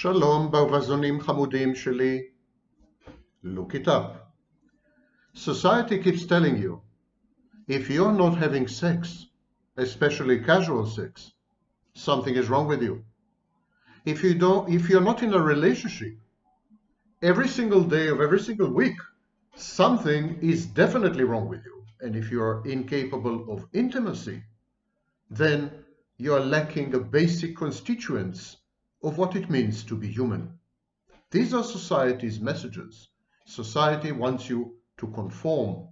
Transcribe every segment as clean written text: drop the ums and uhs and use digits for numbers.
Shalom, ברווזונים חמודים שלי. Look it up. Society keeps telling you, if you're not having sex, especially casual sex, something is wrong with you. If you're not in a relationship, every single day of every single week, something is definitely wrong with you. And if you're incapable of intimacy, then you're lacking a basic constituents of what it means to be human. These are society's messages. Society wants you to conform.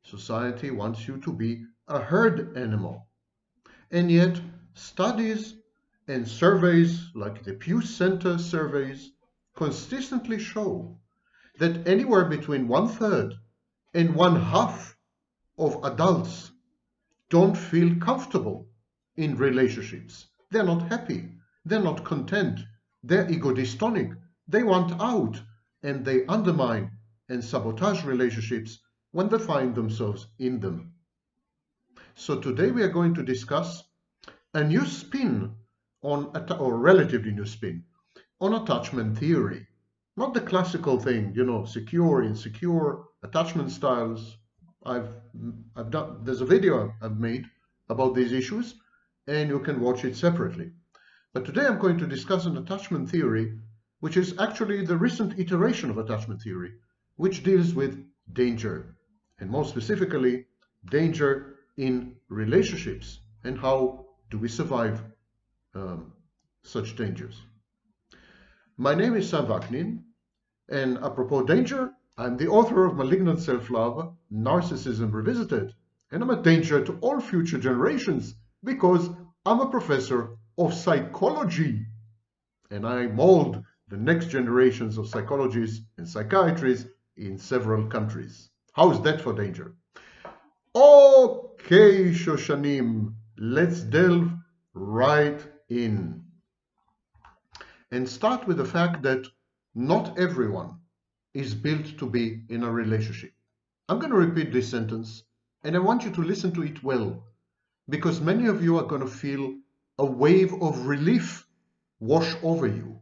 Society wants you to be a herd animal. And yet, studies and surveys like the Pew Center surveys consistently show that anywhere between 1/3 and 1/2 of adults don't feel comfortable in relationships. They're not happy. They're not content. They're ego-dystonic. They want out, and they undermine and sabotage relationships when they find themselves in them. So today we are going to discuss a new spin on, or relatively new spin, on attachment theory. Not the classical thing, secure, insecure, attachment styles. There's a video I've made about these issues, and you can watch it separately. But today I'm going to discuss an attachment theory which is actually the recent iteration of attachment theory, which deals with danger, and more specifically, danger in relationships, and how do we survive such dangers. My name is Sam Vaknin, and apropos danger, I'm the author of Malignant Self-Love, Narcissism Revisited, and I'm a danger to all future generations because I'm a professor of psychology, and I mold the next generations of psychologists and psychiatrists in several countries. How is that for danger? Okay, Shoshanim, let's delve right in and start with the fact that not everyone is built to be in a relationship. I'm going to repeat this sentence, and I want you to listen to it well, because many of you are going to feel a wave of relief wash over you.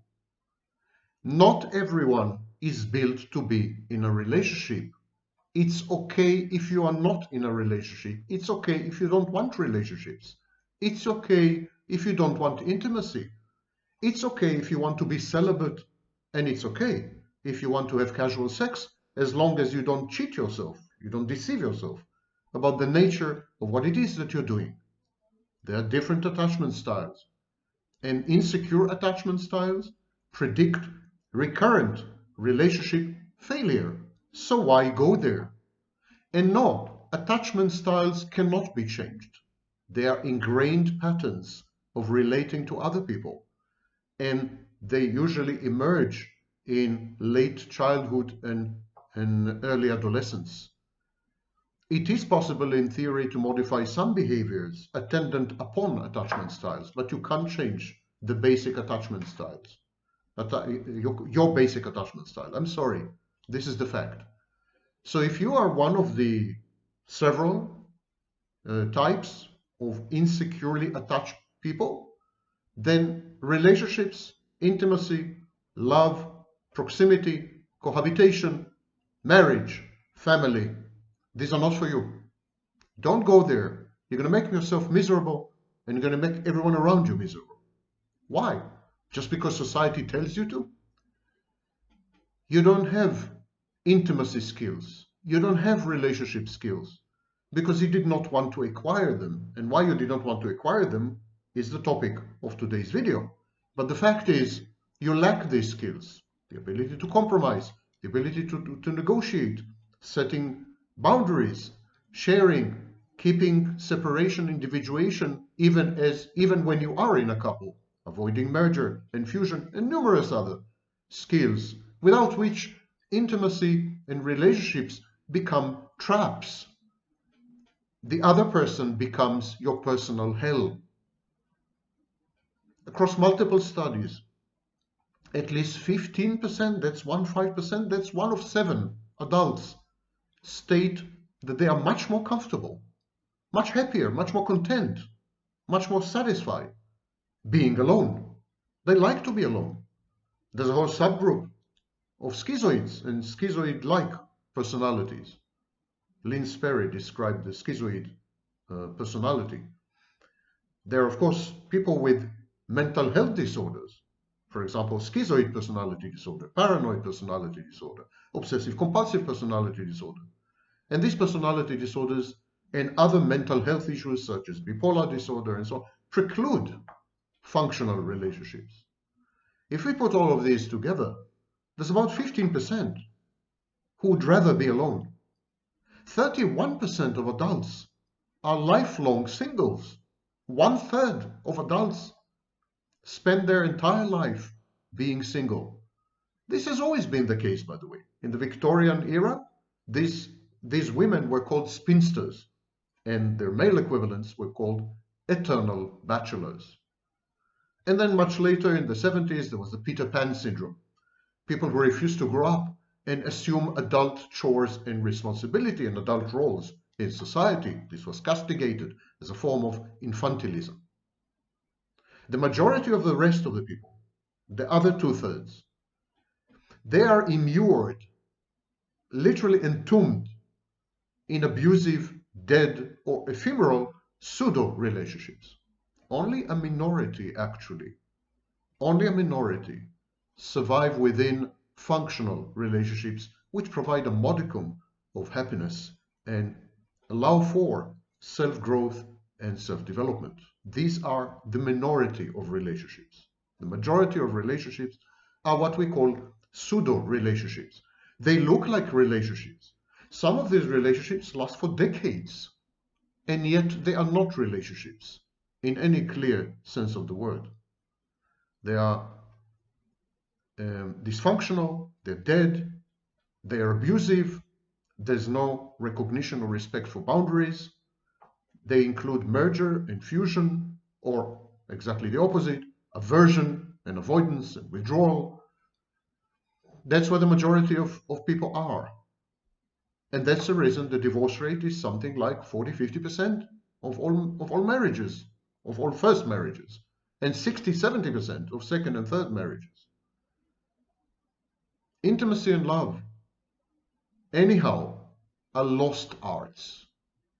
Not everyone is built to be in a relationship. It's okay if you are not in a relationship. It's okay if you don't want relationships. It's okay if you don't want intimacy. It's okay if you want to be celibate, and it's okay if you want to have casual sex, as long as you don't cheat yourself, you don't deceive yourself about the nature of what it is that you're doing. There are different attachment styles, and insecure attachment styles predict recurrent relationship failure. So why go there? And no, attachment styles cannot be changed. They are ingrained patterns of relating to other people, and they usually emerge in late childhood and early adolescence. It is possible in theory to modify some behaviors attendant upon attachment styles, but you can't change the basic attachment styles. Your basic attachment style. I'm sorry, this is the fact. So if you are one of the several types of insecurely attached people, then relationships, intimacy, love, proximity, cohabitation, marriage, family, these are not for you. Don't go there. You're going to make yourself miserable, and you're going to make everyone around you miserable. Why? Just because society tells you to? You don't have intimacy skills. You don't have relationship skills because you did not want to acquire them. And why you did not want to acquire them is the topic of today's video. But the fact is, you lack these skills, the ability to compromise, the ability to negotiate, setting boundaries, sharing, keeping separation, individuation, even when you are in a couple, avoiding merger and fusion, and numerous other skills, without which intimacy and relationships become traps. The other person becomes your personal hell. Across multiple studies, at least 15%, that's 15%, that's 1 of 7 adults state that they are much more comfortable, much happier, much more content, much more satisfied being alone. They like to be alone. There's a whole subgroup of schizoids and schizoid-like personalities. Lynn Sperry described the schizoid personality. There are, of course, people with mental health disorders. For example, schizoid personality disorder, paranoid personality disorder, obsessive compulsive personality disorder. And these personality disorders and other mental health issues such as bipolar disorder and so on preclude functional relationships. If we put all of these together, there's about 15% who would rather be alone. 31% of adults are lifelong singles. 1/3 of adults spend their entire life being single. This has always been the case, by the way. In the Victorian era, these women were called spinsters, and their male equivalents were called eternal bachelors. And then much later in the 70s, there was the Peter Pan syndrome. People who refused to grow up and assume adult chores and responsibility and adult roles in society. This was castigated as a form of infantilism. The majority of the rest of the people, the other 2/3, they are immured, literally entombed in abusive, dead, or ephemeral pseudo-relationships. Only a minority, actually, only a minority survive within functional relationships which provide a modicum of happiness and allow for self-growth and self-development. These are the minority of relationships. The majority of relationships are what we call pseudo-relationships. They look like relationships. Some of these relationships last for decades, and yet they are not relationships in any clear sense of the word. They are dysfunctional, they're dead, they are abusive, there's no recognition or respect for boundaries. They include merger and fusion, or exactly the opposite, aversion and avoidance and withdrawal. That's where the majority of people are. And that's the reason the divorce rate is something like 40-50% of all marriages, of all first marriages, and 60-70% of second and third marriages. Intimacy and love, anyhow, are lost arts.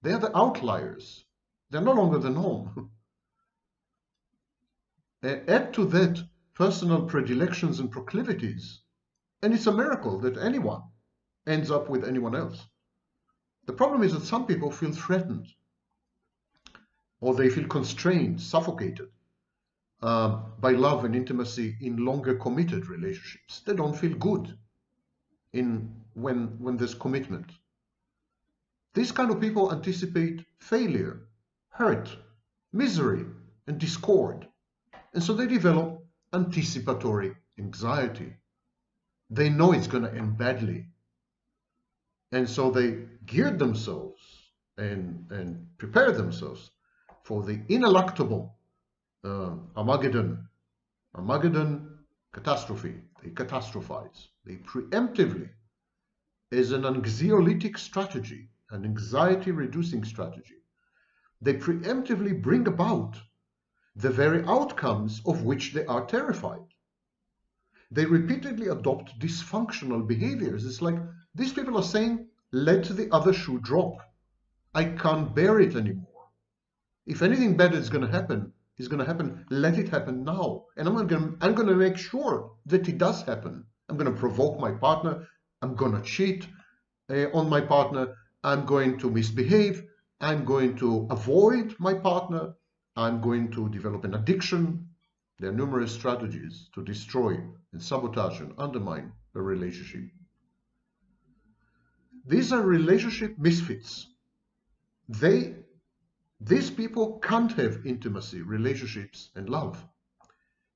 They are the outliers. They're no longer the norm. Add to that personal predilections and proclivities, and it's a miracle that anyone ends up with anyone else. The problem is that some people feel threatened, or they feel constrained, suffocated by love and intimacy in longer committed relationships. They don't feel good when there's commitment. These kind of people anticipate failure, hurt, misery, and discord. And so they develop anticipatory anxiety. They know it's going to end badly. And so they geared themselves and prepared themselves for the ineluctable Armageddon catastrophe. They catastrophize. They preemptively, as an anxiolytic strategy, an anxiety-reducing strategy, they preemptively bring about the very outcomes of which they are terrified. They repeatedly adopt dysfunctional behaviors. It's like these people are saying, let the other shoe drop. I can't bear it anymore. If anything bad is going to happen, let it happen now. And I'm going to make sure that it does happen. I'm going to provoke my partner. I'm going to cheat on my partner. I'm going to misbehave. I'm going to avoid my partner. I'm going to develop an addiction. There are numerous strategies to destroy and sabotage and undermine a relationship. These are relationship misfits. These people can't have intimacy, relationships, and love.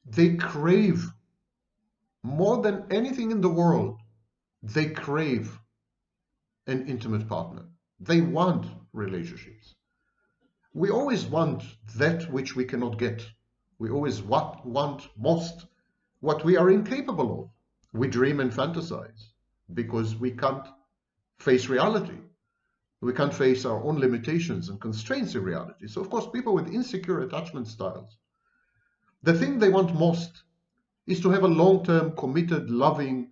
They crave, more than anything in the world, they crave an intimate partner. They want relationships. We always want that which we cannot get. We always want most what we are incapable of. We dream and fantasize because we can't face reality. We can't face our own limitations and constraints in reality. So, of course, people with insecure attachment styles, the thing they want most is to have a long-term, committed, loving,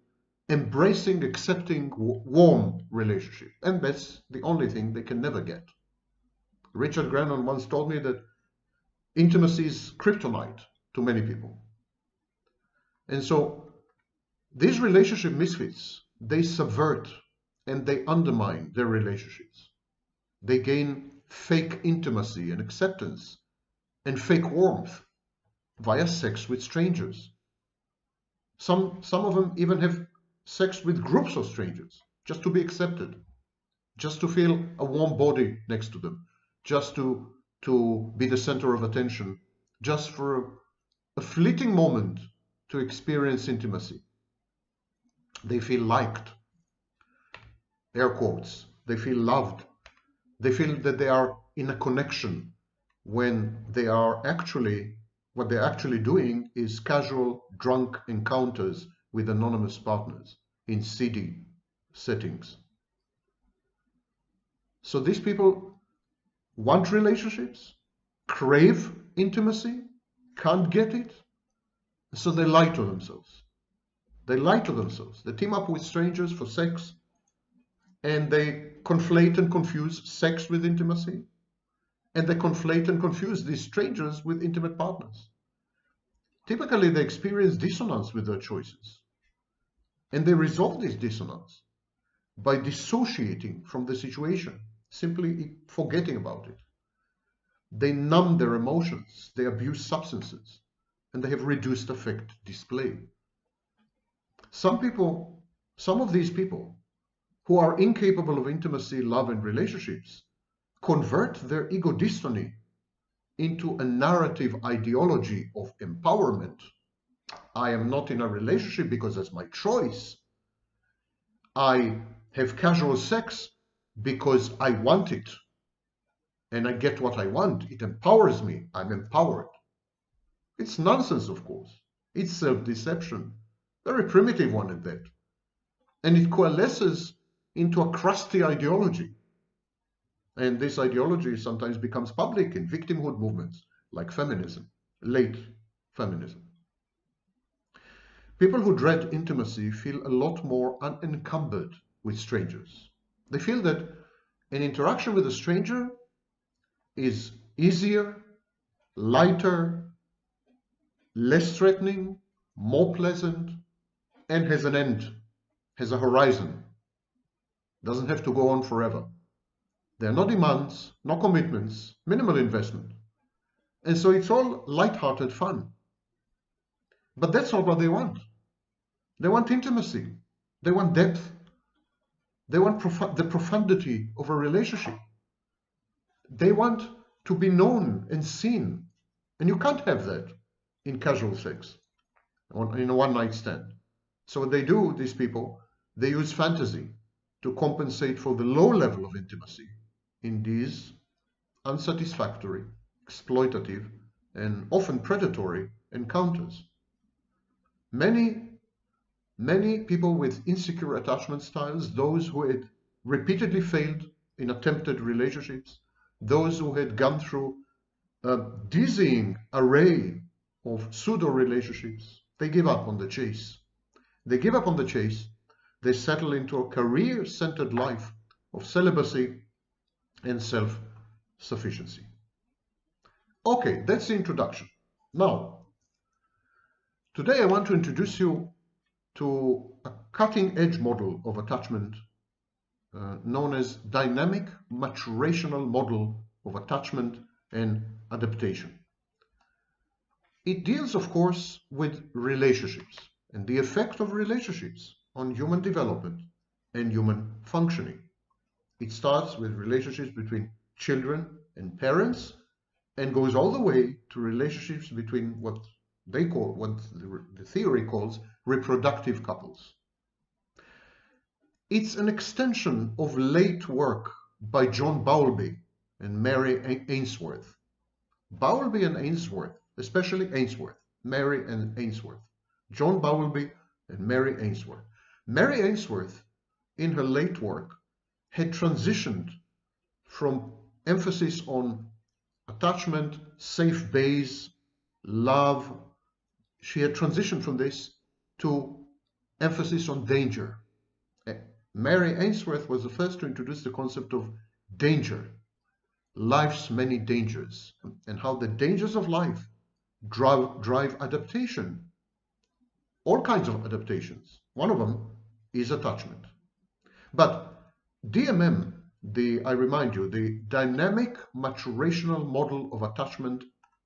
embracing, accepting, warm relationship. And that's the only thing they can never get. Richard Grannon once told me that intimacy is kryptonite to many people. And so these relationship misfits, they subvert and they undermine their relationships. They gain fake intimacy and acceptance and fake warmth via sex with strangers. Some of them even have sex with groups of strangers just to be accepted, just to feel a warm body next to them, just to be the center of attention, just for a fleeting moment to experience intimacy. They feel liked, air quotes. They feel loved. They feel that they are in a connection when they are actually, what they're actually doing is casual drunk encounters with anonymous partners in seedy settings. So these people want relationships, crave intimacy, can't get it, so they lie to themselves. They lie to themselves. They team up with strangers for sex, and they conflate and confuse sex with intimacy, and they conflate and confuse these strangers with intimate partners. Typically, they experience dissonance with their choices, and they resolve this dissonance by dissociating from the situation, simply forgetting about it. They numb their emotions, they abuse substances, and they have reduced affect display. Some of these people who are incapable of intimacy, love, and relationships convert their ego dystony into a narrative ideology of empowerment. I am not in a relationship because that's my choice. I have casual sex because I want it and I get what I want. It empowers me. I'm empowered. It's nonsense, of course. It's self-deception, very primitive one at that. And it coalesces into a crusty ideology. And this ideology sometimes becomes public in victimhood movements like feminism, late feminism. People who dread intimacy feel a lot more unencumbered with strangers. They feel that an interaction with a stranger is easier, lighter, less threatening, more pleasant, and has an end, has a horizon. Doesn't have to go on forever. There are no demands, no commitments, minimal investment. And so it's all light-hearted fun. But that's not what they want. They want intimacy. They want depth. They want the profundity of a relationship. They want to be known and seen. And you can't have that in casual sex, in a one-night stand. So what they do, these people, they use fantasy to compensate for the low level of intimacy in these unsatisfactory, exploitative, and often predatory encounters. Many people with insecure attachment styles, those who had repeatedly failed in attempted relationships, those who had gone through a dizzying array of pseudo-relationships, they give up on the chase. They give up on the chase. They settle into a career-centered life of celibacy and self-sufficiency. Okay, that's the introduction. Now, today I want to introduce you to a cutting-edge model of attachment known as Dynamic-maturational model of attachment and adaptation. It deals, of course, with relationships and the effect of relationships on human development and human functioning. It starts with relationships between children and parents and goes all the way to relationships between what the theory calls reproductive couples. It's an extension of late work by John Bowlby and Mary Ainsworth. Bowlby and Ainsworth, especially Ainsworth, Mary and Ainsworth. John Bowlby and Mary Ainsworth. Mary Ainsworth, in her late work, had transitioned from emphasis on attachment, safe base, love, she had transitioned from this to emphasis on danger. Mary Ainsworth was the first to introduce the concept of danger, life's many dangers, and how the dangers of life drive adaptation, all kinds of adaptations. One of them is attachment. But DMM, I remind you, the dynamic-maturational model of attachment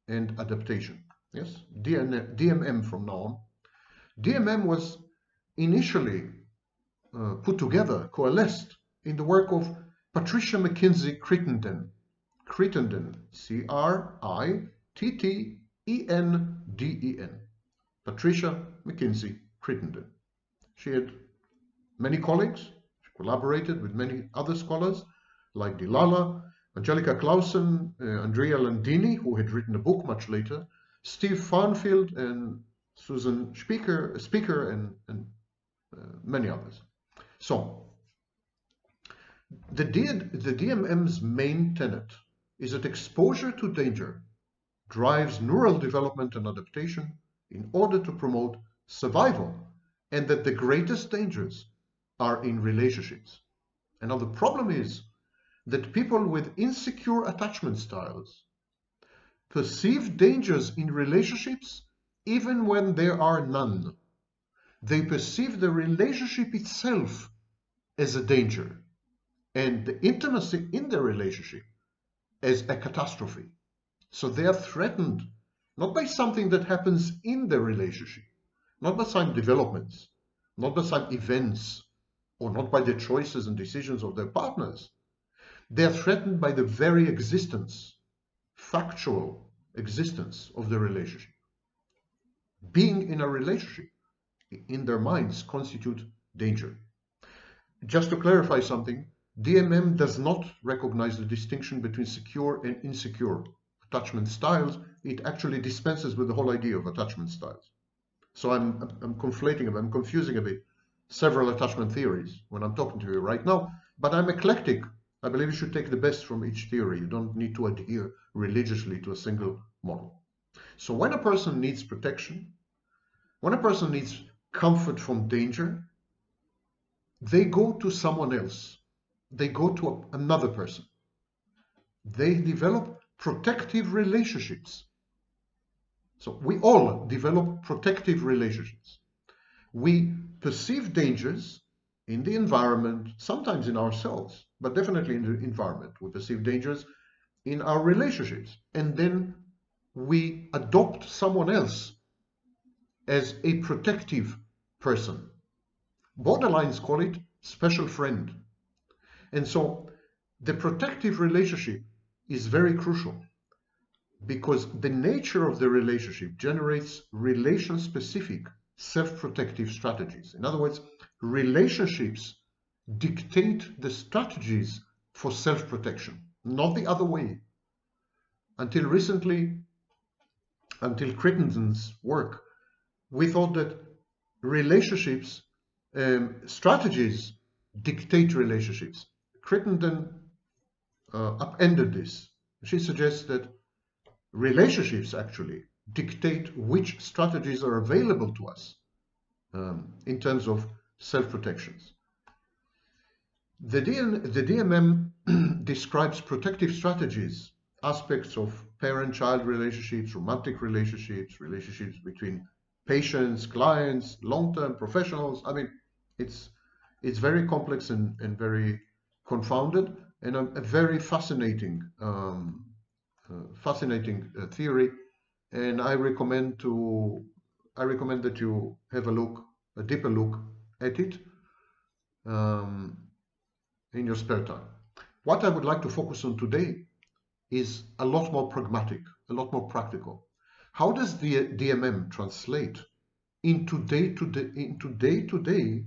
and adaptation. Yes, DMM from now on. DMM was initially put together, coalesced in the work of Patricia McKenzie Crittenden, Crittenden, Patricia McKenzie Crittenden. She had many colleagues. She collaborated with many other scholars like Delilah, Angelica Clausen, Andrea Landini, who had written a book much later, Steve Farnfield, and Susan Speaker, and many others. So, the DMM's main tenet is that exposure to danger drives neural development and adaptation in order to promote survival, and that the greatest dangers are in relationships. And now the problem is that people with insecure attachment styles perceive dangers in relationships even when there are none. They perceive the relationship itself as a danger and the intimacy in the relationship as a catastrophe. So they are threatened not by something that happens in the relationship, not by some developments, not by some events, or not by the choices and decisions of their partners. They are threatened by the very existence, factual existence of the relationship. Being in a relationship, in their minds, constitute danger. Just to clarify something, DMM does not recognize the distinction between secure and insecure attachment styles. It actually dispenses with the whole idea of attachment styles. So I'm conflating, I'm confusing a bit several attachment theories when I'm talking to you right now, but I'm eclectic. I believe you should take the best from each theory. You don't need to adhere religiously to a single model. So when a person needs protection, when a person needs comfort from danger, they go to someone else. They go to another person. They develop protective relationships. So we all develop protective relationships. We perceive dangers in the environment, sometimes in ourselves, but definitely in the environment. We perceive dangers in our relationships, and then we adopt someone else as a protective person. Borderlines call it special friend. And so the protective relationship is very crucial because the nature of the relationship generates relation-specific self-protective strategies. In other words, relationships dictate the strategies for self-protection, not the other way. Until recently, until Crittenden's work, we thought that relationships, strategies dictate relationships. Crittenden upended this. She suggests that relationships actually dictate which strategies are available to us in terms of self-protections. The DMM describes protective strategies, aspects of parent-child relationships, romantic relationships, relationships between patients, clients, long-term professionals. I mean, it's very complex and very confounded, and a very fascinating theory. And I recommend that you have a deeper look at it in your spare time. What I would like to focus on today is a lot more pragmatic, a lot more practical. How does the DMM translate into day-to-day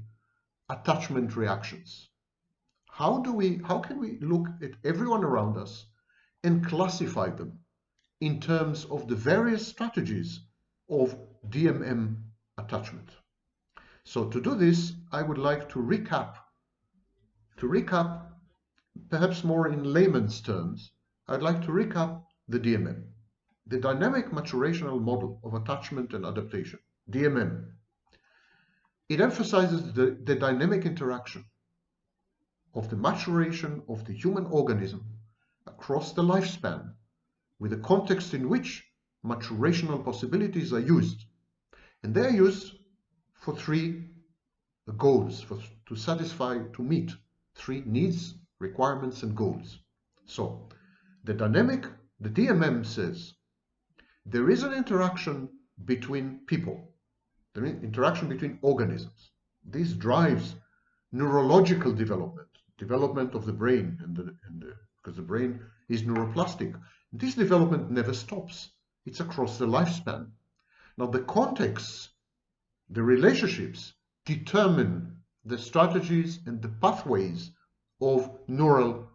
attachment reactions? How can we look at everyone around us and classify them in terms of the various strategies of DMM attachment? So to do this, I would like to recap perhaps more in layman's terms. I'd like to recap the DMM. the dynamic-maturational model of attachment and adaptation, DMM, it emphasizes the dynamic interaction of the maturation of the human organism across the lifespan with a context in which maturational possibilities are used. And they are used for three goals, to meet three needs, requirements, and goals. So the DMM says there is an interaction between people, the interaction between organisms. This drives neurological development of the brain, because the brain is neuroplastic. This development never stops. It's across the lifespan. Now the context, the relationships determine the strategies and the pathways of neural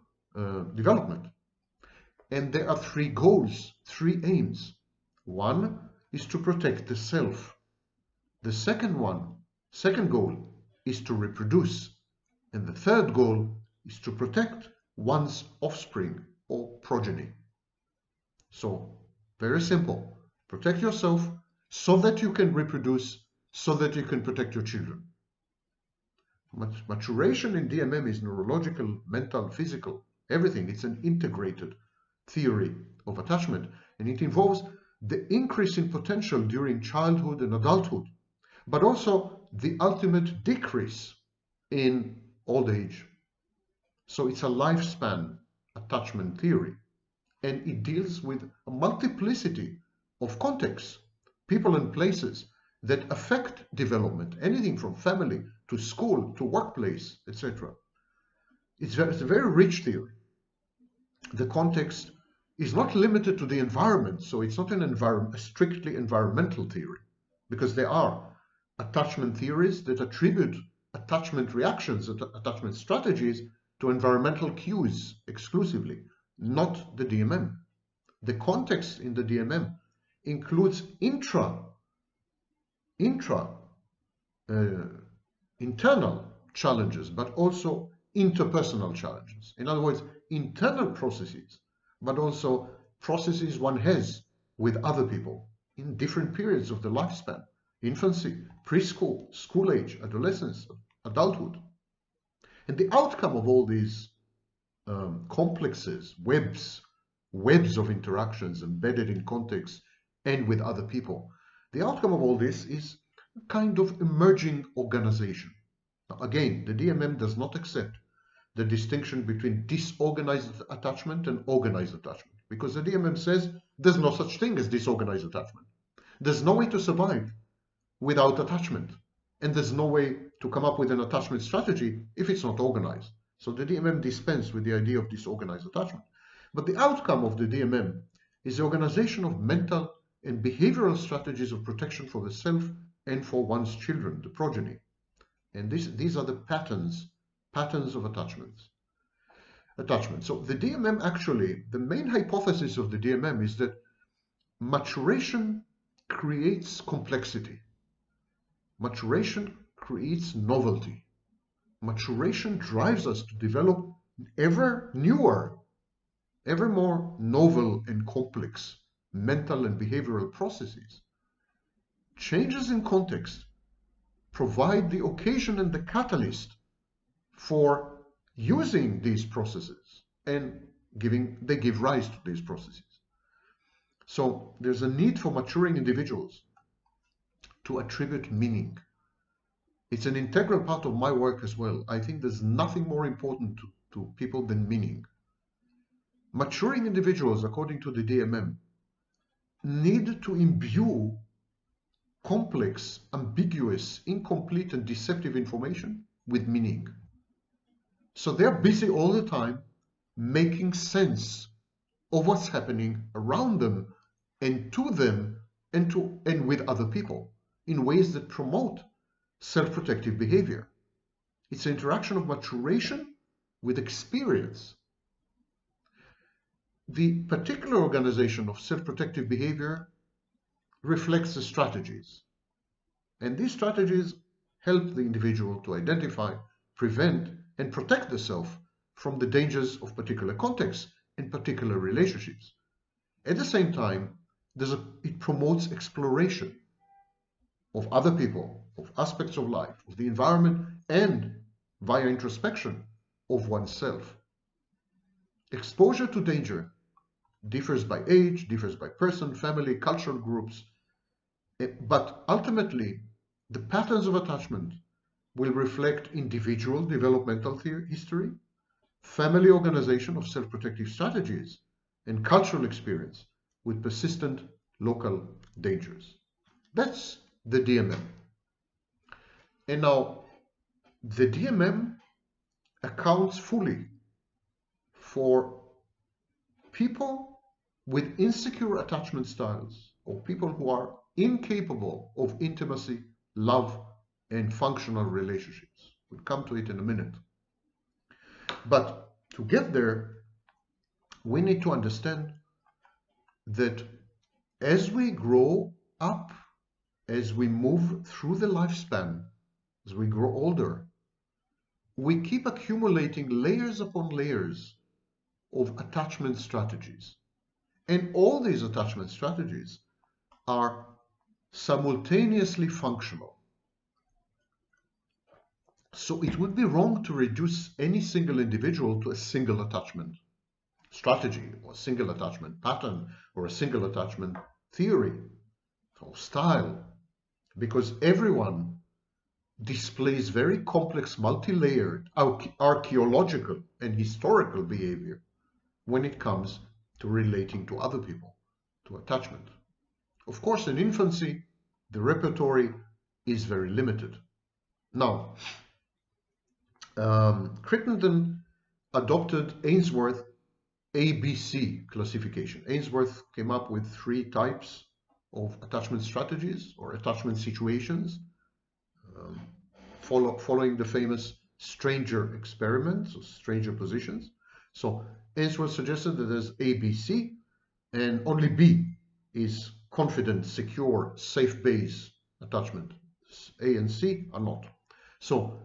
development. And there are three goals, three aims. One is to protect the self. The second goal is to reproduce. And the third goal is to protect one's offspring or progeny. So, very simple. Protect yourself so that you can reproduce, so that you can protect your children. Maturation in DMM is neurological, mental, physical, everything. It's an integrated theory of attachment, and it involves the increase in potential during childhood and adulthood, but also the ultimate decrease in old age. So it's a lifespan attachment theory, and it deals with a multiplicity of contexts, people and places that affect development, anything from family to school to workplace, etc. It's a very rich theory. The context is not limited to the environment, so it's not a strictly environmental theory, because there are attachment theories that attribute attachment reactions, attachment strategies to environmental cues exclusively, not the DMM. The context in the DMM includes internal challenges, but also interpersonal challenges. In other words, internal processes, but also processes one has with other people in different periods of the lifespan: infancy, preschool, school age, adolescence, adulthood. And the outcome of all these complexes, webs of interactions embedded in context and with other people, the outcome of all this is a kind of emerging organization. Now, again, the DMM does not accept the distinction between disorganized attachment and organized attachment, because the DMM says there's no such thing as disorganized attachment. There's no way to survive without attachment, and there's no way to come up with an attachment strategy if it's not organized. So the DMM dispenses with the idea of disorganized attachment. But the outcome of the DMM is the organization of mental and behavioral strategies of protection for the self and for one's children, the progeny. And these are the patterns of attachment. So the DMM, actually, the main hypothesis of the DMM is that maturation creates complexity. Maturation creates novelty. Maturation drives us to develop ever newer, ever more novel and complex mental and behavioral processes. Changes in context provide the occasion and the catalyst for using these processes, and they give rise to these processes. So there's a need for maturing individuals to attribute meaning. It's an integral part of my work as well. I think there's nothing more important to people than meaning. Maturing individuals, according to the DMM, need to imbue complex, ambiguous, incomplete, and deceptive information with meaning. So they're busy all the time making sense of what's happening around them and to them and with other people in ways that promote self-protective behavior. It's an interaction of maturation with experience. The particular organization of self-protective behavior reflects the strategies. And these strategies help the individual to identify, prevent, and protect the self from the dangers of particular contexts and particular relationships. At the same time, it promotes exploration of other people, of aspects of life, of the environment, and via introspection of oneself. Exposure to danger differs by age, differs by person, family, cultural groups, but ultimately the patterns of attachment will reflect individual developmental history, family organization of self-protective strategies, and cultural experience with persistent local dangers. That's the DMM. And now, the DMM accounts fully for people with insecure attachment styles, or people who are incapable of intimacy, love, and functional relationships. We'll come to it in a minute. But to get there, we need to understand that as we grow up, as we move through the lifespan, as we grow older, we keep accumulating layers upon layers of attachment strategies. And all these attachment strategies are simultaneously functional. So it would be wrong to reduce any single individual to a single attachment strategy, or a single attachment pattern, or a single attachment theory or style, because everyone displays very complex, multi-layered, archaeological and historical behavior when it comes to relating to other people, to attachment. Of course, in infancy, the repertoire is very limited. Now, Crittenden adopted Ainsworth's ABC classification. Ainsworth came up with 3 types of attachment strategies or attachment situations, following the famous stranger experiments or stranger positions. So Ainsworth suggested that there's ABC, and only B is confident, secure, safe base attachment. A and C are not. So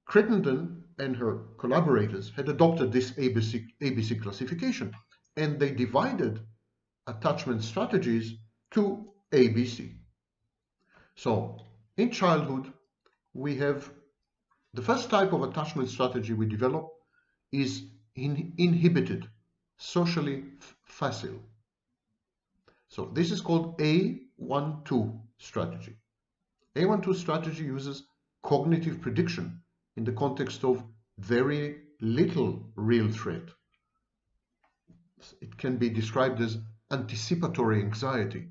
Crittenden and her collaborators had adopted this ABC classification, and they divided attachment strategies to ABC. So in childhood, we have the first type of attachment strategy we develop is inhibited, socially facile. So this is called A12 strategy. A12 strategy uses cognitive prediction in the context of very little real threat. It can be described as anticipatory anxiety.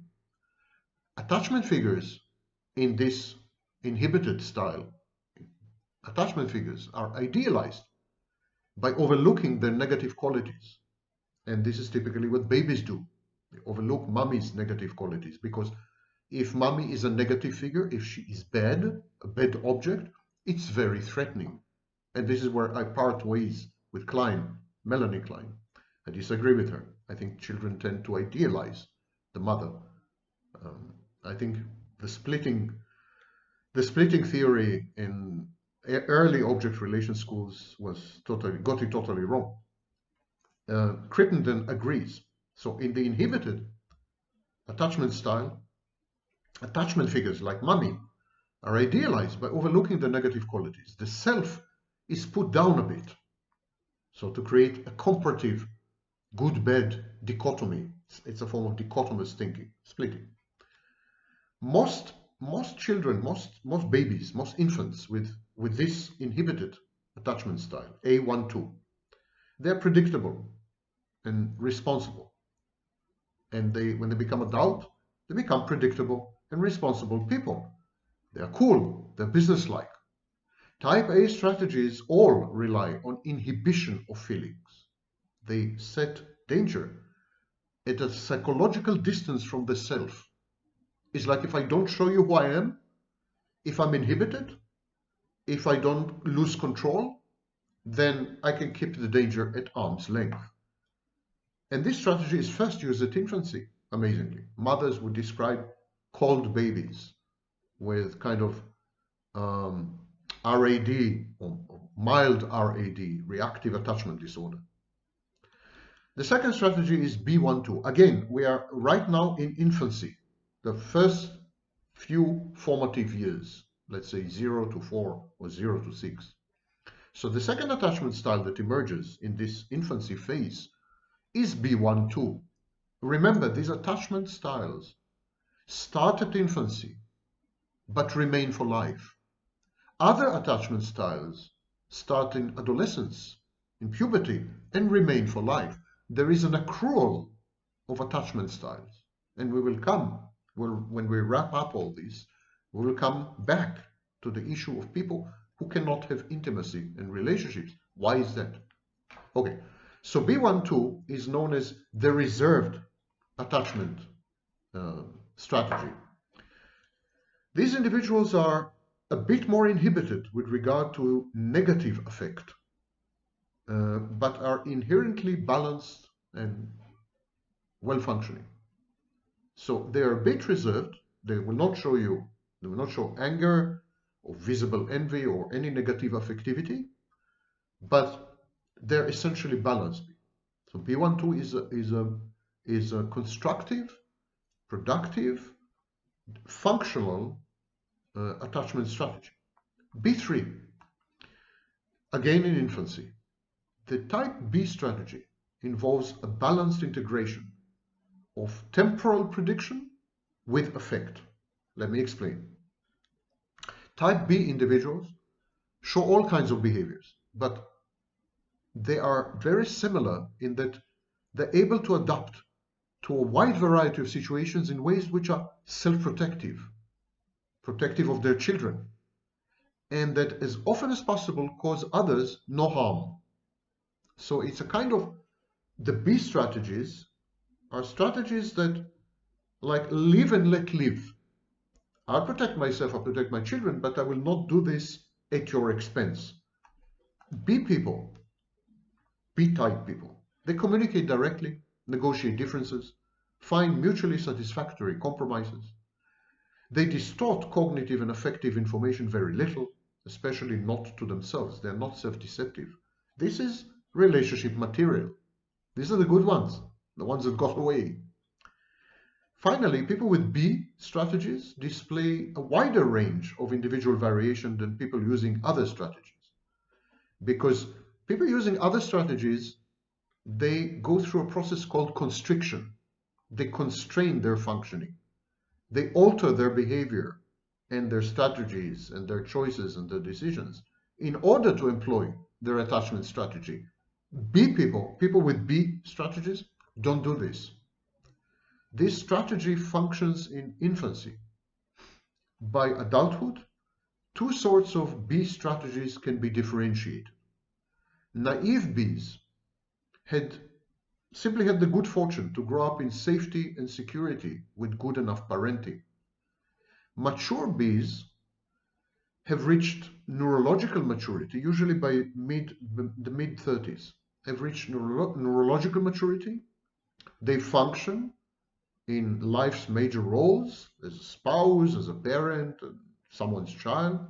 Attachment figures in this inhibited style, attachment figures are idealized by overlooking their negative qualities. And this is typically what babies do. They overlook mommy's negative qualities, because if mommy is a negative figure, if she is bad, a bad object, it's very threatening. And this is where I part ways with Melanie Klein. I disagree with her. I think children tend to idealize the mother. I think the splitting theory in early object relation schools got it totally wrong. Crittenden agrees. So in the inhibited attachment style, attachment figures like mommy are idealized by overlooking the negative qualities. The self is put down a bit. So to create a comparative good-bad dichotomy, it's a form of dichotomous thinking, splitting. Most children, most babies, most infants with this inhibited attachment style, A12, they're predictable and responsible. And when they become adult, they become predictable and responsible people. They're cool, they're businesslike. Type A strategies all rely on inhibition of feelings. They set danger at a psychological distance from the self. It's like, if I don't show you who I am, if I'm inhibited, if I don't lose control, then I can keep the danger at arm's length. And this strategy is first used at infancy, amazingly. Mothers would describe cold babies with kind of RAD, or mild RAD, reactive attachment disorder. The second strategy is B12. Again, we are right now in infancy, the first few formative years, let's say 0 to 4 or 0 to 6. So the second attachment style that emerges in this infancy phase is B12. Remember, these attachment styles start at infancy but remain for life. Other attachment styles start in adolescence, in puberty, and remain for life. There is an accrual of attachment styles, and we will come, when we wrap up all this, we will come back to the issue of people who cannot have intimacy and relationships. Why is that? Okay, so B12 is known as the reserved attachment strategy. These individuals are a bit more inhibited with regard to negative affect, but are inherently balanced and well-functioning. So they are a bit reserved. They will not show anger or visible envy or any negative affectivity, but they're essentially balanced. So B12 is a constructive, productive, functional attachment strategy. B3, again in infancy. The type B strategy involves a balanced integration of temporal prediction with affect. Let me explain. Type B individuals show all kinds of behaviors, but they are very similar in that they're able to adapt to a wide variety of situations in ways which are self-protective, protective of their children, and that as often as possible cause others no harm. So it's a kind of, the B strategies are strategies that like live and let live. I'll protect myself, I'll protect my children, but I will not do this at your expense. B people, B-type people, they communicate directly, negotiate differences, find mutually satisfactory compromises. They distort cognitive and affective information very little, especially not to themselves. They're not self-deceptive. This is relationship material. These are the good ones, the ones that got away. Finally, people with B strategies display a wider range of individual variation than people using other strategies. Because people using other strategies, they go through a process called constriction. They constrain their functioning. They alter their behavior and their strategies and their choices and their decisions in order to employ their attachment strategy. B people, people with B strategies, don't do this. This strategy functions in infancy. By adulthood, two sorts of B strategies can be differentiated. Naive Bs simply had the good fortune to grow up in safety and security with good enough parenting. Mature Bs have reached neurological maturity, usually by the mid-30s. Have reached neurological maturity. They function in life's major roles as a spouse, as a parent, someone's child,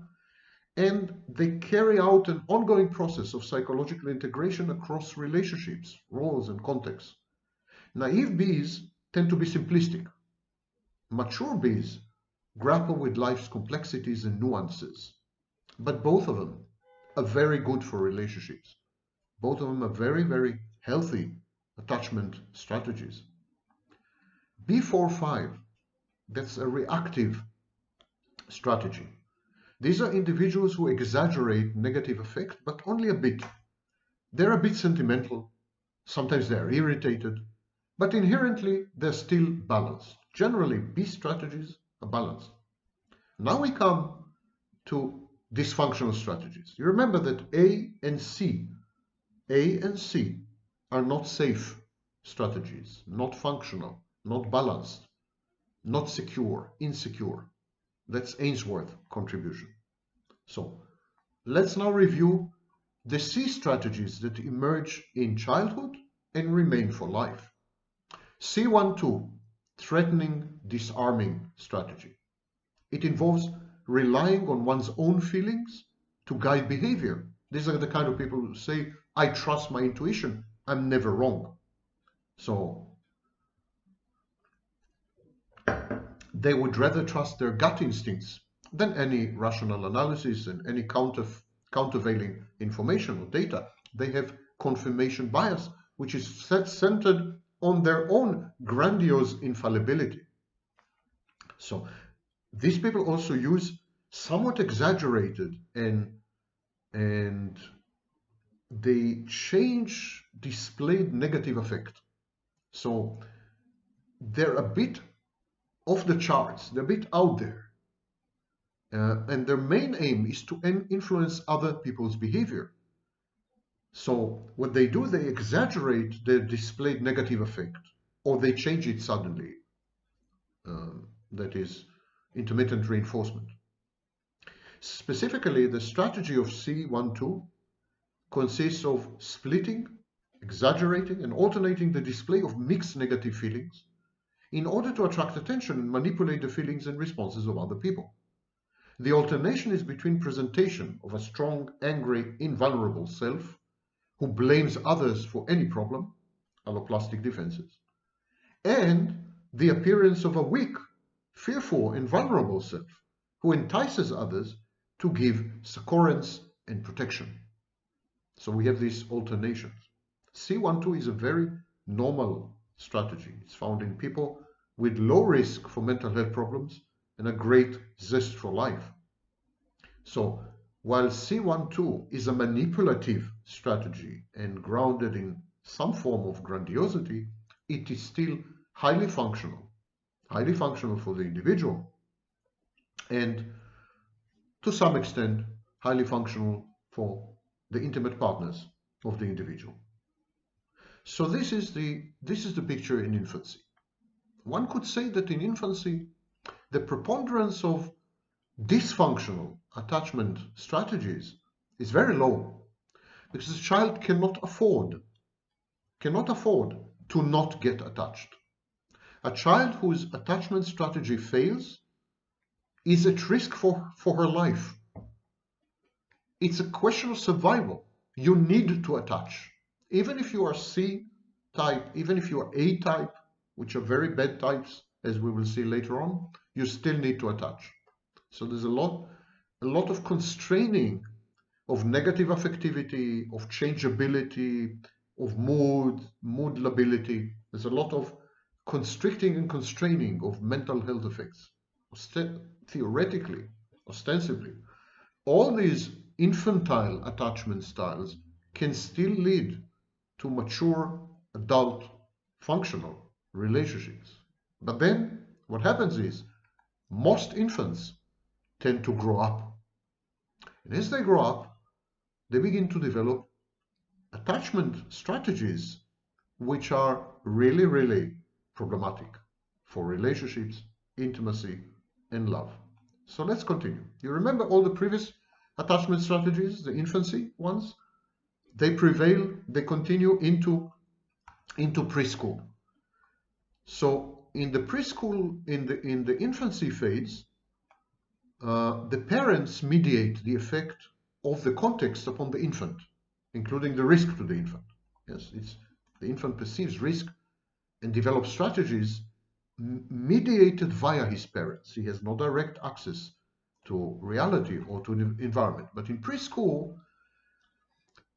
and they carry out an ongoing process of psychological integration across relationships, roles, and contexts. Naive Bs tend to be simplistic. Mature Bs grapple with life's complexities and nuances, but both of them are very good for relationships. Both of them are very, very healthy attachment strategies. B4-5, that's a reactive strategy. These are individuals who exaggerate negative affect, but only a bit. They're a bit sentimental, sometimes they're irritated, but inherently they're still balanced. Generally, B strategies are balanced. Now we come to dysfunctional strategies. You remember that A and C are not safe strategies, not functional, not balanced, not secure, insecure. That's Ainsworth's contribution. So let's now review the C strategies that emerge in childhood and remain for life. C12, threatening, disarming strategy. It involves relying on one's own feelings to guide behavior. These are the kind of people who say, I trust my intuition, I'm never wrong. So they would rather trust their gut instincts than any rational analysis and any countervailing information or data. They have confirmation bias, which is centered on their own grandiose infallibility. So these people also use somewhat exaggerated and they change displayed negative affect. So they're a bit off the charts, they're a bit out there. And their main aim is to influence other people's behavior. So what they do, they exaggerate their displayed negative effect, or they change it suddenly. That is intermittent reinforcement. Specifically, the strategy of C12 consists of splitting, exaggerating, and alternating the display of mixed negative feelings in order to attract attention and manipulate the feelings and responses of other people. The alternation is between presentation of a strong, angry, invulnerable self who blames others for any problem, alloplastic defenses, and the appearance of a weak, fearful, and vulnerable self who entices others to give succorance and protection. So we have these alternations. C12 is a very normal strategy. It's found in people with low risk for mental health problems and a great zest for life. So while C12 is a manipulative strategy and grounded in some form of grandiosity, it is still highly functional for the individual, and to some extent highly functional for the intimate partners of the individual. So this is the picture in infancy. One could say that in infancy, the preponderance of dysfunctional attachment strategies is very low, because the child cannot afford to not get attached. A child whose attachment strategy fails is at risk for her life. It's a question of survival. You need to attach. Even if you are C type, even if you are A type, which are very bad types, as we will see later on, you still need to attach. So there's a lot of constraining of negative affectivity, of changeability, of mood lability. There's a lot of constricting and constraining of mental health effects. Theoretically, ostensibly, all these infantile attachment styles can still lead to mature, adult, functional relationships. But then what happens is most infants tend to grow up. And as they grow up, they begin to develop attachment strategies which are really, really problematic for relationships, intimacy, and love. So let's continue. You remember all the previous attachment strategies, the infancy ones? They prevail, they continue into preschool. So in the preschool, in the infancy phase, the parents mediate the effect of the context upon the infant, including the risk to the infant. Yes, the infant perceives risk and develops strategies mediated via his parents. He has no direct access to reality or to the environment. But in preschool,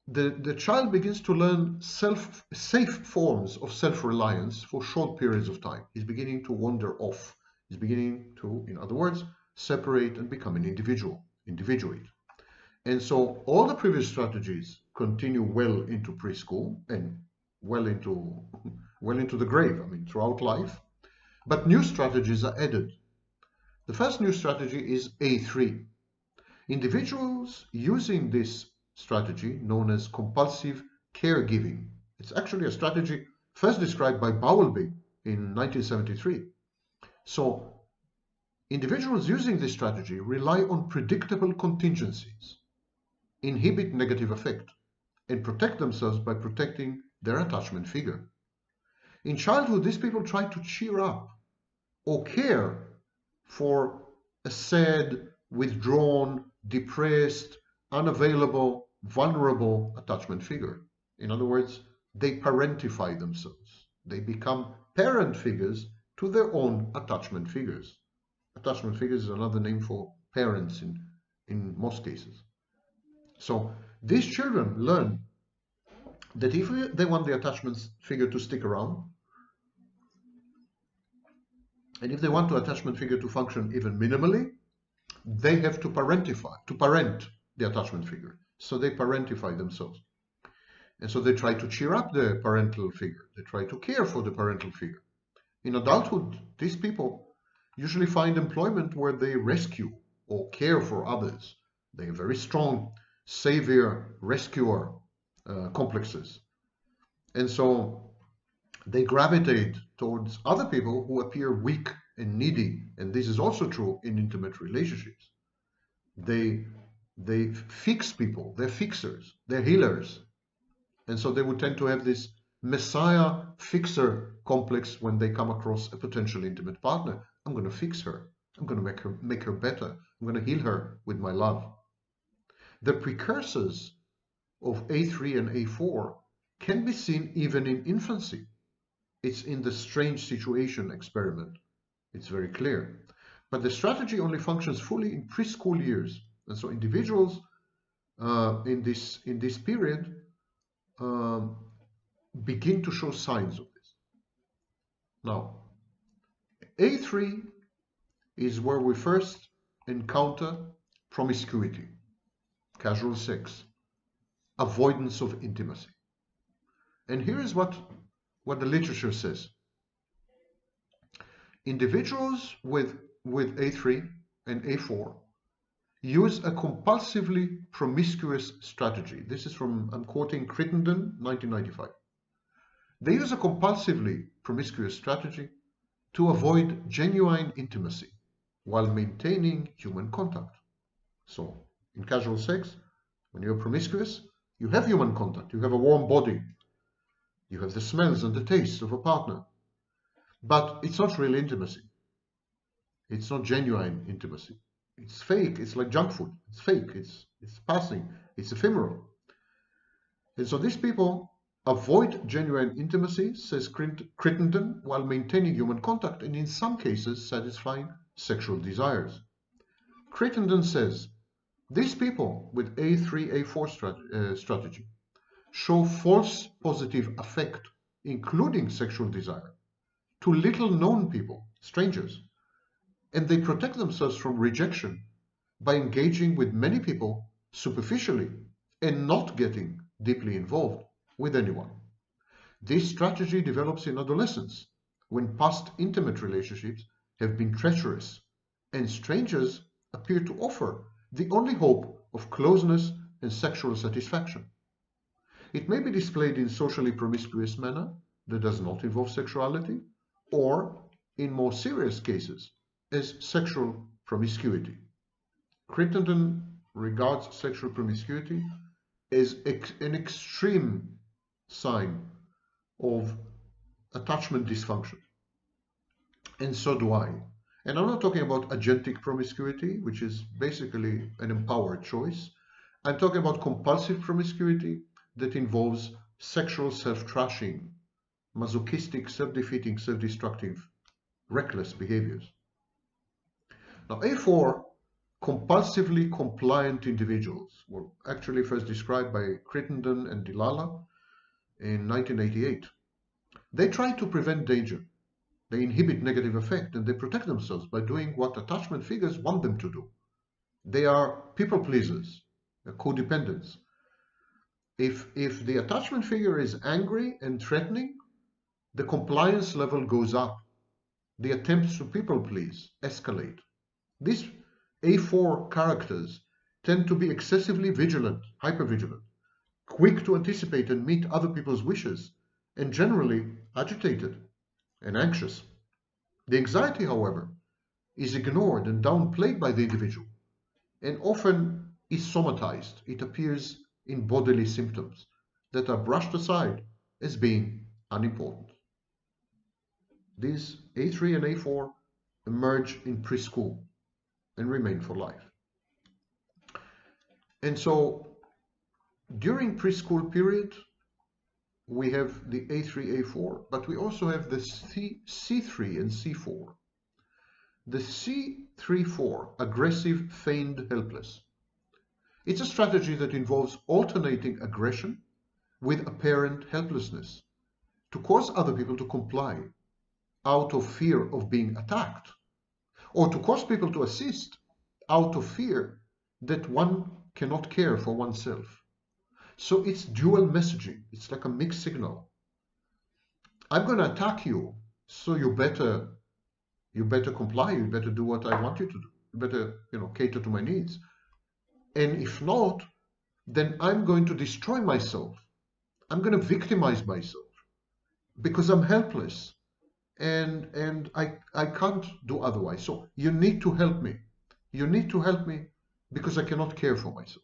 the child begins to learn safe forms of self-reliance for short periods of time. He's beginning to wander off. He's beginning to, in other words, separate and become an individuate. And so all the previous strategies continue well into preschool and well into the grave, throughout life. But new strategies are added. The first new strategy is A3. Individuals using this strategy, known as compulsive caregiving. It's actually a strategy first described by Bowlby in 1973. So individuals using this strategy rely on predictable contingencies, inhibit negative affect, and protect themselves by protecting their attachment figure. In childhood, these people try to cheer up or care for a sad, withdrawn, depressed, unavailable, vulnerable attachment figure. In other words, they parentify themselves. They become parent figures to their own attachment figures. Attachment figures is another name for parents in most cases. So these children learn that if they want the attachment figure to stick around, and if they want the attachment figure to function even minimally, they have to parent the attachment figure. So they parentify themselves. And so they try to cheer up the parental figure. They try to care for the parental figure. In adulthood, these people usually find employment where they rescue or care for others. They have very strong savior, rescuer complexes. And so they gravitate towards other people who appear weak and needy. And this is also true in intimate relationships. They fix people, they're fixers, they're healers. And so they would tend to have this messiah fixer complex when they come across a potential intimate partner. I'm going to fix her. I'm going to make her better. I'm going to heal her with my love. The precursors of A3 and A4 can be seen even in infancy. It's in the strange situation experiment. It's very clear. But the strategy only functions fully in preschool years. And so individuals in this period begin to show signs of this. Now, A3 is where we first encounter promiscuity, casual sex, avoidance of intimacy. And here is what the literature says. Individuals with A3 and A4 use a compulsively promiscuous strategy. This is from, I'm quoting Crittenden, 1995. They use a compulsively promiscuous strategy to avoid genuine intimacy while maintaining human contact. So, in casual sex, when you're promiscuous, you have human contact, you have a warm body, you have the smells and the tastes of a partner, but it's not real intimacy. It's not genuine intimacy. It's fake. It's like junk food. It's fake. It's passing. It's ephemeral. And so these people avoid genuine intimacy, says Crittenden, while maintaining human contact and in some cases satisfying sexual desires. Crittenden says these people with A3, A4 strategy show false positive affect, including sexual desire, to little known people, strangers, and they protect themselves from rejection by engaging with many people superficially and not getting deeply involved with anyone. This strategy develops in adolescence when past intimate relationships have been treacherous and strangers appear to offer the only hope of closeness and sexual satisfaction. It may be displayed in socially promiscuous manner that does not involve sexuality, or in more serious cases as sexual promiscuity. Crittenden regards sexual promiscuity as an extreme sign of attachment dysfunction. And so do I. And I'm not talking about agentic promiscuity, which is basically an empowered choice. I'm talking about compulsive promiscuity that involves sexual self-trashing, masochistic, self-defeating, self-destructive, reckless behaviors. Now, A4, compulsively compliant individuals, were actually first described by Crittenden and Dillala in 1988. They try to prevent danger. They inhibit negative effect and they protect themselves by doing what attachment figures want them to do. They are people pleasers, codependents. If the attachment figure is angry and threatening, the compliance level goes up. The attempts to people please escalate. These A4 characters tend to be excessively vigilant, hypervigilant, quick to anticipate and meet other people's wishes, and generally agitated and anxious. The anxiety, however, is ignored and downplayed by the individual, and often is somatized. It appears in bodily symptoms that are brushed aside as being unimportant. These A3 and A4 emerge in preschool and remain for life. And so during preschool period, we have the A3, A4, but we also have the C3 and C4. The C3-4, aggressive, feigned, helpless. It's a strategy that involves alternating aggression with apparent helplessness to cause other people to comply out of fear of being attacked, or to cause people to assist out of fear that one cannot care for oneself. So it's dual messaging. It's like a mixed signal. I'm going to attack you, so you better comply. You better do what I want you to do. You better, cater to my needs. And if not, then I'm going to destroy myself. I'm going to victimize myself because I'm helpless and I can't do otherwise. So you need to help me. You need to help me because I cannot care for myself.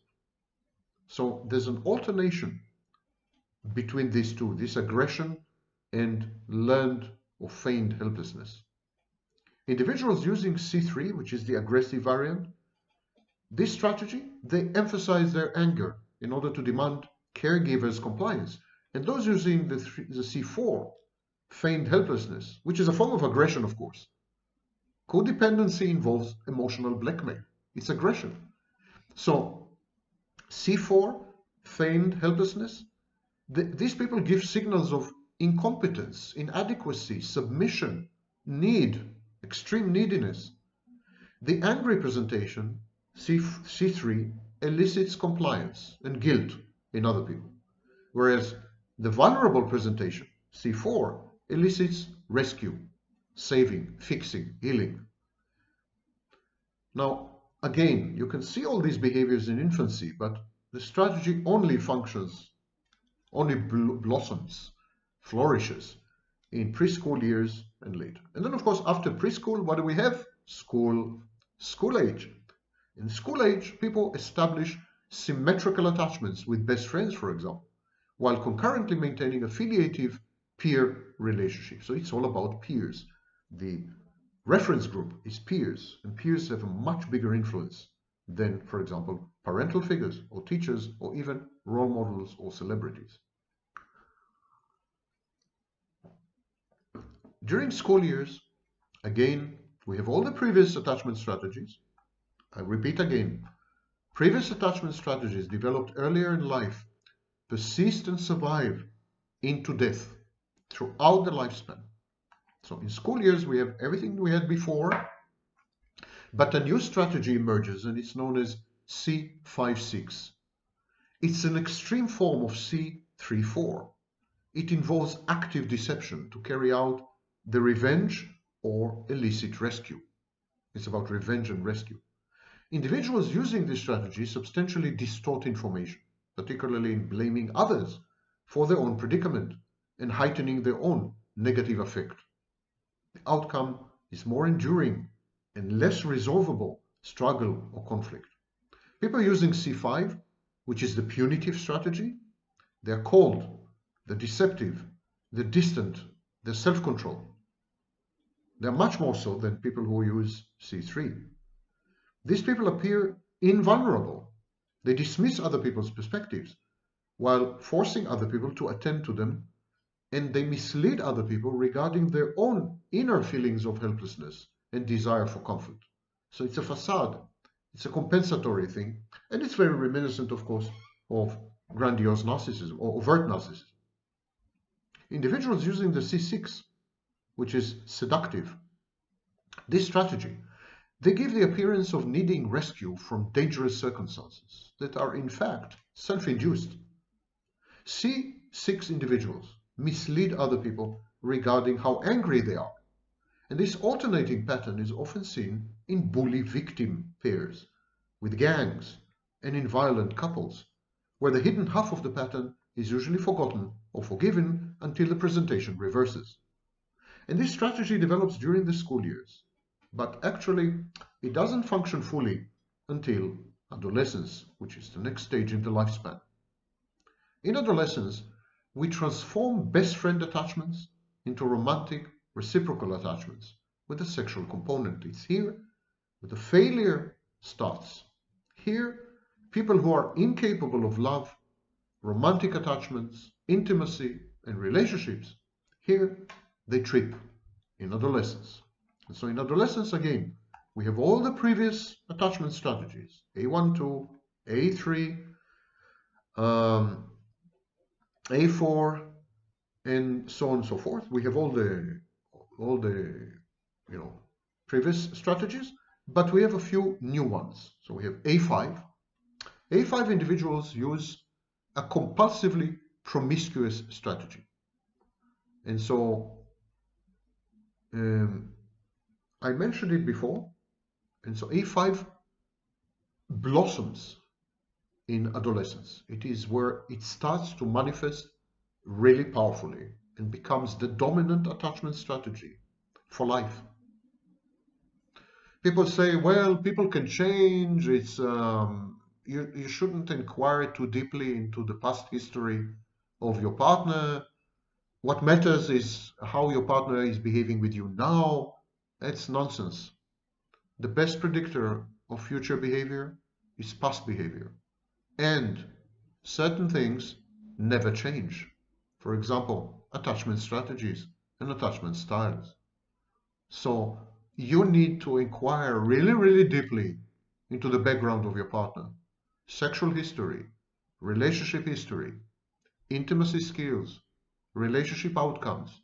So there's an alternation between these two, this aggression and learned or feigned helplessness. Individuals using C3, which is the aggressive variant, this strategy, they emphasize their anger in order to demand caregivers' compliance. And those using the C4, feigned helplessness, which is a form of aggression, of course. Codependency involves emotional blackmail. It's aggression. So C4, feigned helplessness, these people give signals of incompetence, inadequacy, submission, need, extreme neediness. The angry presentation, C3, elicits compliance and guilt in other people, whereas the vulnerable presentation, C4, elicits rescue, saving, fixing, healing. Now, again, you can see all these behaviors in infancy, but the strategy only functions, only blossoms, flourishes in preschool years and later. And then, of course, after preschool, what do we have? School age. In school age, people establish symmetrical attachments with best friends, for example, while concurrently maintaining affiliative peer relationships. So it's all about peers. The reference group is peers, and peers have a much bigger influence than, for example, parental figures or teachers or even role models or celebrities. During school years, again, we have all the previous attachment strategies. I repeat again, previous attachment strategies developed earlier in life persist and survive into death throughout the lifespan. So in school years, we have everything we had before, but a new strategy emerges, and it's known as C5-6. It's an extreme form of C3-4. It involves active deception to carry out the revenge or illicit rescue. It's about revenge and rescue. Individuals using this strategy substantially distort information, particularly in blaming others for their own predicament and heightening their own negative affect. The outcome is more enduring and less resolvable struggle or conflict. People using C5, which is the punitive strategy, they're cold, they're deceptive, they're distant, they're self-controlled. They're much more so than people who use C3. These people appear invulnerable. They dismiss other people's perspectives while forcing other people to attend to them, and they mislead other people regarding their own inner feelings of helplessness and desire for comfort. So it's a facade, it's a compensatory thing, and it's very reminiscent, of course, of grandiose narcissism or overt narcissism. Individuals using the C6, which is seductive, this strategy, they give the appearance of needing rescue from dangerous circumstances that are in fact self-induced. C6 individuals mislead other people regarding how angry they are. And this alternating pattern is often seen in bully-victim pairs, with gangs, and in violent couples, where the hidden half of the pattern is usually forgotten or forgiven until the presentation reverses. And this strategy develops during the school years, but actually it doesn't function fully until adolescence, which is the next stage in the lifespan. In adolescence, we transform best friend attachments into romantic, reciprocal attachments with a sexual component. It's here that the failure starts. Here, people who are incapable of love, romantic attachments, intimacy, and relationships, here they trip in adolescence. And so in adolescence, again, we have all the previous attachment strategies, A1, 2, A3, A4, and so on and so forth. We have all the previous strategies, but we have a few new ones. So we have A5. A5 individuals use a compulsively promiscuous strategy. And so I mentioned it before. And so A5 blossoms in adolescence. It is where it starts to manifest really powerfully and becomes the dominant attachment strategy for life. People say, well, people can change. It's you shouldn't inquire too deeply into the past history of your partner. What matters is how your partner is behaving with you now. That's nonsense. The best predictor of future behavior is past behavior. And certain things never change. For example, attachment strategies and attachment styles. So you need to inquire really, really deeply into the background of your partner, sexual history, relationship history, intimacy skills, relationship outcomes,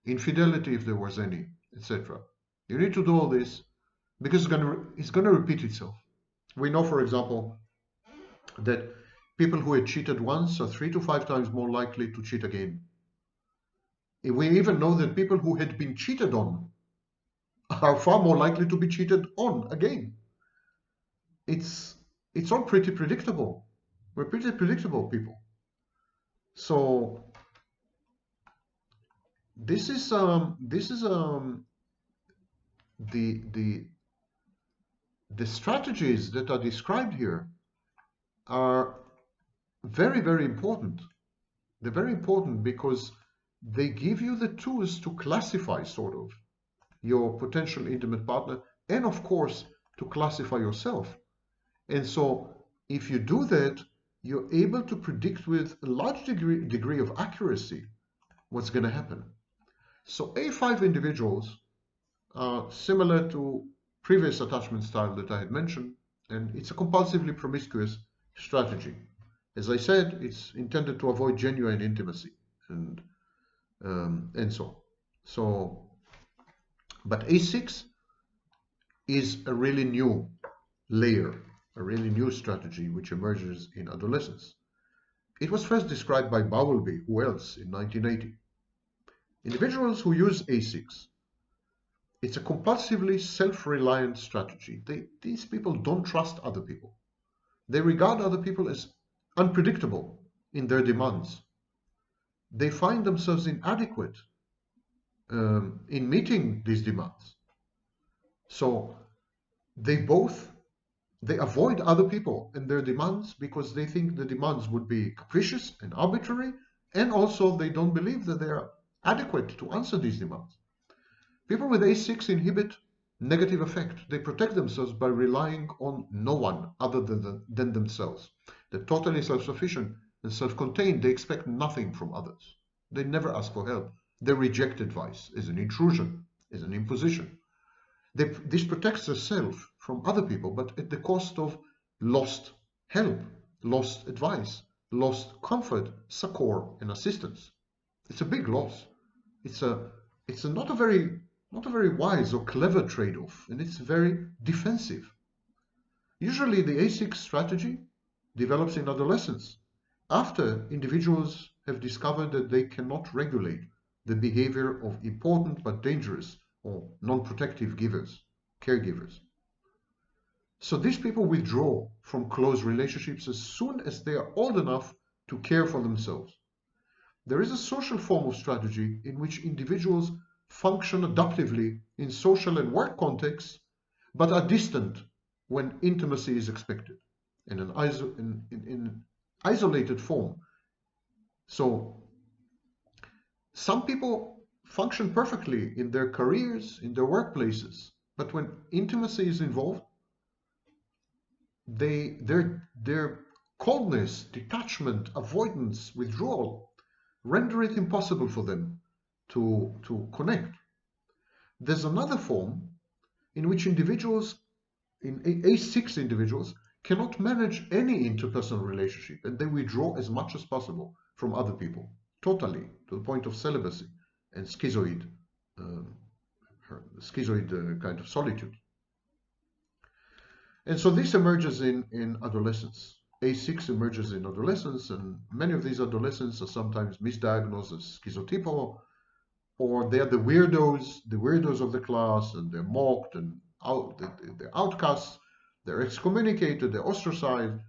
infidelity if there was any, etc. You need to do all this because it's going to repeat itself. We know, for example, that people who had cheated once are 3 to 5 times more likely to cheat again. We even know that people who had been cheated on are far more likely to be cheated on again. It's all pretty predictable. We're pretty predictable people. So this is the strategies that are described here are very, very important. They're very important because they give you the tools to classify sort of your potential intimate partner and of course to classify yourself. And so if you do that, you're able to predict with a large degree of accuracy what's going to happen. So A5 individuals are similar to previous attachment style that I had mentioned, and it's a compulsively promiscuous strategy. As I said, it's intended to avoid genuine intimacy and so. But A6 is a really new layer, a really new strategy which emerges in adolescence. It was first described by Bowlby, who else, in 1980. Individuals who use A6, it's a compulsively self-reliant strategy. These people don't trust other people. They regard other people as unpredictable in their demands. They find themselves inadequate in meeting these demands. So they avoid other people and their demands because they think the demands would be capricious and arbitrary, and also they don't believe that they are adequate to answer these demands. People with A6 inhibit negative affect. They protect themselves by relying on no one other than themselves. They're totally self-sufficient and self-contained. They expect nothing from others. They never ask for help. They reject advice as an intrusion, as an imposition. This protects the self from other people, but at the cost of lost help, lost advice, lost comfort, succor, and assistance. It's a big loss. It's not a very wise or clever trade-off, and it's very defensive. Usually the A6 strategy develops in adolescence after individuals have discovered that they cannot regulate the behavior of important but dangerous or non-protective caregivers. So these people withdraw from close relationships as soon as they are old enough to care for themselves. There is a social form of strategy in which individuals function adaptively in social and work contexts, but are distant when intimacy is expected in an isolated form. So some people function perfectly in their careers, in their workplaces, but when intimacy is involved, their coldness, detachment, avoidance, withdrawal render it impossible for them to connect. There's another form in which individuals, in A6 individuals, cannot manage any interpersonal relationship, and they withdraw as much as possible from other people, totally, to the point of celibacy and schizoid kind of solitude. And so this emerges in adolescence. A6 emerges in adolescence, and many of these adolescents are sometimes misdiagnosed as schizotypal, or they're the weirdos of the class, and they're mocked and they're outcasts, they're excommunicated, they're ostracized,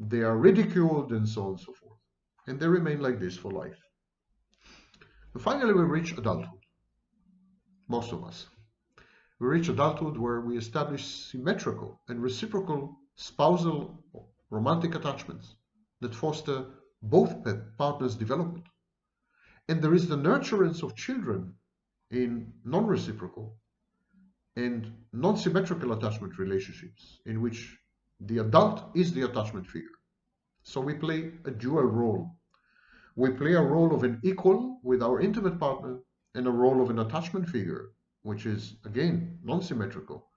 they are ridiculed, and so on and so forth. And they remain like this for life. And finally, we reach adulthood. Most of us. We reach adulthood where we establish symmetrical and reciprocal spousal romantic attachments that foster both partners' development. And there is the nurturance of children in non-reciprocal and non-symmetrical attachment relationships in which the adult is the attachment figure. So we play a dual role. We play a role of an equal with our intimate partner and a role of an attachment figure, which is, again, non-symmetrical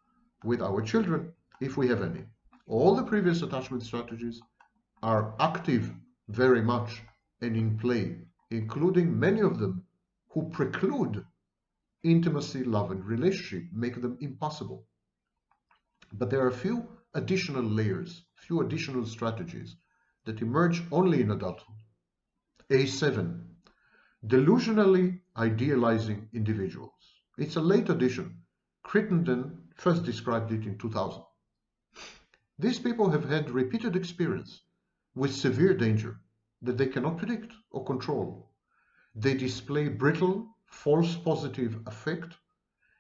with our children, if we have any. All the previous attachment strategies are active very much and in play, including many of them who preclude intimacy, love, and relationship, make them impossible. But there are a few additional layers, few additional strategies that emerge only in adulthood. A7, delusionally idealizing individuals. It's a late addition. Crittenden first described it in 2000. These people have had repeated experience with severe danger that they cannot predict or control. They display brittle, false positive affect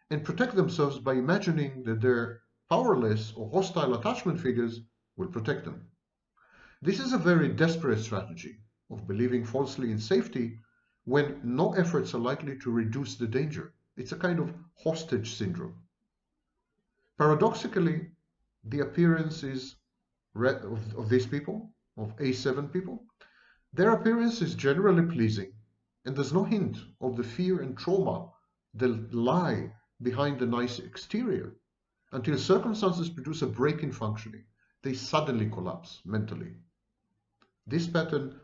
and protect themselves by imagining that their powerless or hostile attachment figures will protect them. This is a very desperate strategy of believing falsely in safety when no efforts are likely to reduce the danger. It's a kind of hostage syndrome. Paradoxically, the appearances of these people, of A7 people, their appearance is generally pleasing, and there's no hint of the fear and trauma that lie behind the nice exterior. Until circumstances produce a break in functioning, they suddenly collapse mentally. This pattern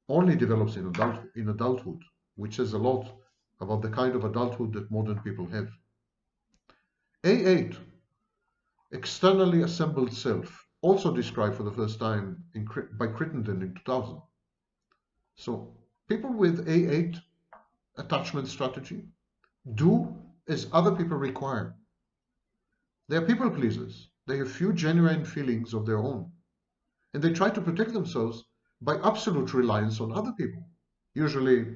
only develops in adulthood, which says a lot about the kind of adulthood that modern people have. A8, externally assembled self, also described for the first time by Crittenden in 2000. So people with A8 attachment strategy do as other people require. They are people pleasers. They have few genuine feelings of their own. And they try to protect themselves by absolute reliance on other people, usually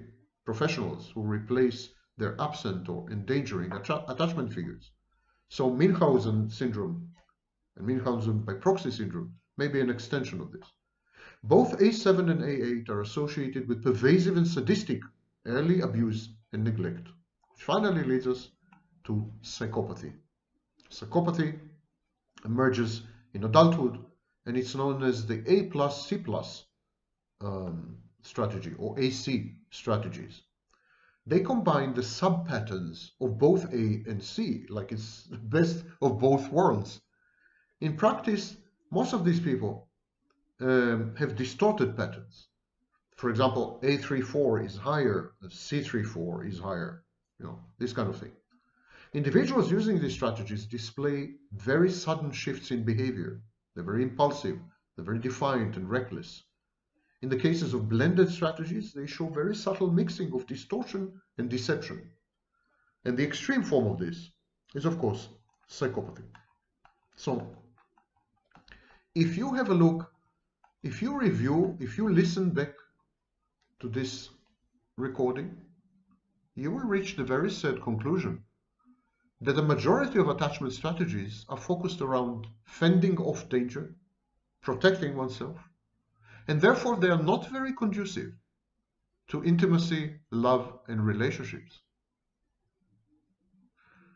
professionals who replace their absent or endangering attachment figures. So Munchausen syndrome and Munchausen by proxy syndrome may be an extension of this. Both A7 and A8 are associated with pervasive and sadistic early abuse and neglect, which finally leads us to psychopathy. Psychopathy emerges in adulthood, and it's known as the A plus C plus strategy, or AC strategies. They combine the sub-patterns of both A and C, like it's the best of both worlds. In practice, most of these people have distorted patterns. For example, A34 is higher, C34 is higher, this kind of thing. Individuals using these strategies display very sudden shifts in behavior. They're very impulsive, they're very defiant and reckless. In the cases of blended strategies, they show very subtle mixing of distortion and deception. And the extreme form of this is, of course, psychopathy. So, if you have a look, if you review, if you listen back to this recording, you will reach the very sad conclusion that the majority of attachment strategies are focused around fending off danger, protecting oneself, and therefore they are not very conducive to intimacy, love, and relationships.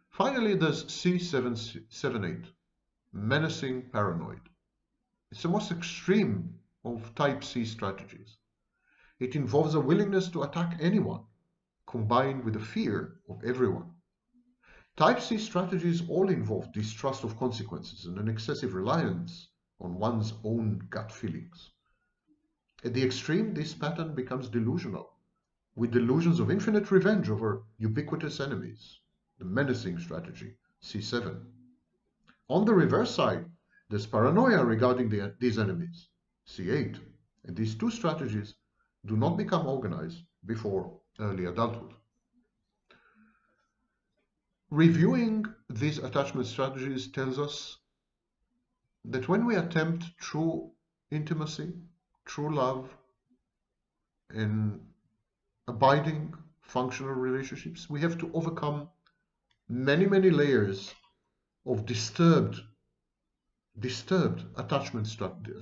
Finally, there's C778, menacing paranoid. It's the most extreme of type C strategies. It involves a willingness to attack anyone, combined with a fear of everyone. Type C strategies all involve distrust of consequences and an excessive reliance on one's own gut feelings. At the extreme, this pattern becomes delusional, with delusions of infinite revenge over ubiquitous enemies, the menacing strategy, C7. On the reverse side, there's paranoia regarding these enemies, C8, and these two strategies do not become organized before early adulthood. Reviewing these attachment strategies tells us that when we attempt true intimacy, true love, and abiding functional relationships, we have to overcome many, many layers of disturbed attachment strategies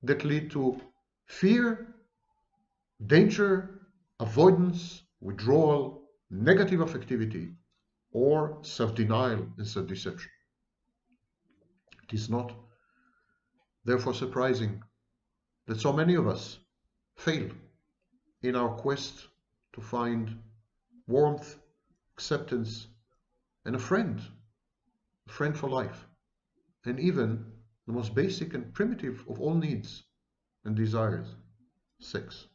that lead to fear, danger, avoidance, withdrawal, negative affectivity, or self-denial and self-deception. It is not, therefore, surprising that so many of us fail in our quest to find warmth, acceptance, and a friend for life, and even the most basic and primitive of all needs and desires, sex.